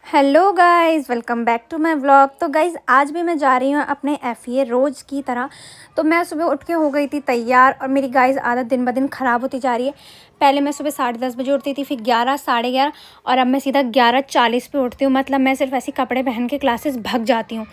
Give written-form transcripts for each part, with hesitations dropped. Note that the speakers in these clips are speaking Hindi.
Hello guys, welcome back to my vlog. तो गाइस आज भी मैं जा रही हूँ अपने एफए रोज़ की तरह। तो मैं सुबह उठ के हो गई थी तैयार और मेरी गाइस आदत दिन ब दिन ख़राब होती जा रही है। पहले मैं सुबह 10:30 बजे उठती थी, फिर 11, 11:30 और अब मैं सीधा 11:40 पे उठती हूँ। मतलब मैं सिर्फ ऐसे कपड़े पहन के क्लासेस भाग जाती हूँ,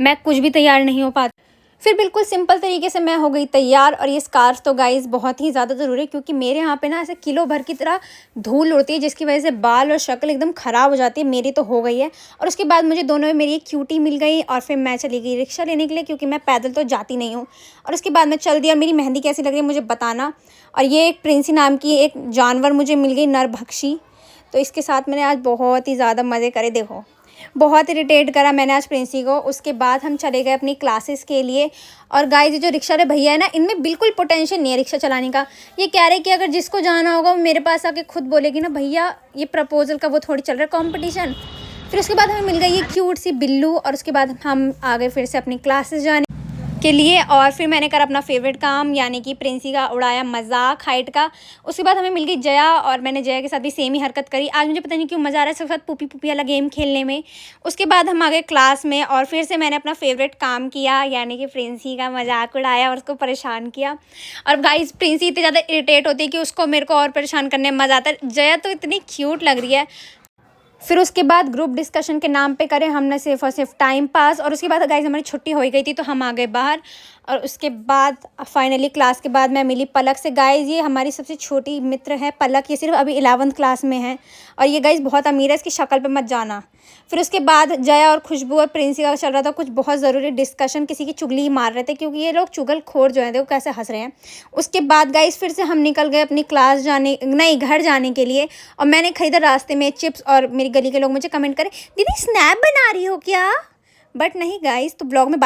मैं कुछ भी तैयार नहीं हो पाती। फिर बिल्कुल सिंपल तरीके से मैं हो गई तैयार। और ये स्कार्फ तो गाइस बहुत ही ज़्यादा ज़रूरी है, क्योंकि मेरे यहाँ पे ना ऐसे किलो भर की तरह धूल उड़ती है, जिसकी वजह से बाल और शक्ल एकदम ख़राब हो जाती है। मेरी तो हो गई है। और उसके बाद मुझे दोनों में मेरी एक क्यूटी मिल गई और फिर मैं चली गई रिक्शा लेने के लिए, क्योंकि मैं पैदल तो जाती नहीं हूँ। और उसके बाद मैं चल दी। और मेरी मेहंदी कैसी लग रही है मुझे बताना। और ये एक प्रिंसी नाम की एक जानवर मुझे मिल गई, नरभक्षी। तो इसके साथ मैंने आज बहुत ही ज़्यादा मज़े करे। देखो, बहुत इरिटेट करा मैंने आज प्रिंसी को। उसके बाद हम चले गए अपनी क्लासेस के लिए। और गाइस, ये जो रिक्शा वाले भैया है ना, इनमें बिल्कुल पोटेंशियल नहीं है रिक्शा चलाने का। ये कह रहे कि अगर जिसको जाना होगा वो मेरे पास आके खुद बोलेगी ना भैया, ये प्रपोजल का वो थोड़ी चल रहा है कॉम्पिटिशन। फिर उसके बाद हमें मिल गई ये क्यूट सी बिल्लू। और उसके बाद हम आ गए फिर से अपनी क्लासेस जाने के लिए। और फिर मैंने करा अपना फेवरेट काम, यानी कि प्रिंसी का उड़ाया मजाक हाइट का। उसके बाद हमें मिल गई जया, और मैंने जया के साथ भी सेम ही हरकत करी। आज मुझे पता नहीं क्यों मज़ा आ रहा है सबके साथ पुपी पुपी वाला गेम खेलने में। उसके बाद हम आ गए क्लास में और फिर से मैंने अपना फेवरेट काम किया, यानी कि प्रिंसी का मजाक उड़ाया और उसको परेशान किया। और गाइस, प्रिंसी इतनी ज़्यादा इरिटेट होती है कि उसको मेरे को और परेशान करने में मज़ा आता है। जया तो इतनी क्यूट लग रही है। फिर उसके बाद ग्रुप डिस्कशन के नाम पे करें हमने सिर्फ और सिर्फ टाइम पास। और उसके बाद गाइस हमारी छुट्टी हो गई थी, तो हम आ गए बाहर। और उसके बाद फाइनली क्लास के बाद मैं मिली पलक से। गाइस, ये हमारी सबसे छोटी मित्र है पलक। ये सिर्फ अभी 11th क्लास में है और ये गाइस बहुत अमीर है, इसकी शक्ल पे मत जाना। फिर उसके बाद जया और खुशबू और प्रिंसी का चल रहा था कुछ बहुत ज़रूरी डिस्कशन, किसी की चुगली मार रहे थे, क्योंकि ये लोग चुगलखोर जो है देखो कैसे हंस रहे हैं। उसके बाद गाइस फिर से हम निकल गए अपनी क्लास जाने, नहीं घर जाने के लिए। और मैंने खरीदा रास्ते में चिप्स। और मेरी गली के लोग मुझे कमेंट करें, दीदी स्नैप बना रही हो क्या? बट नहीं गाइस, तो ब्लॉग में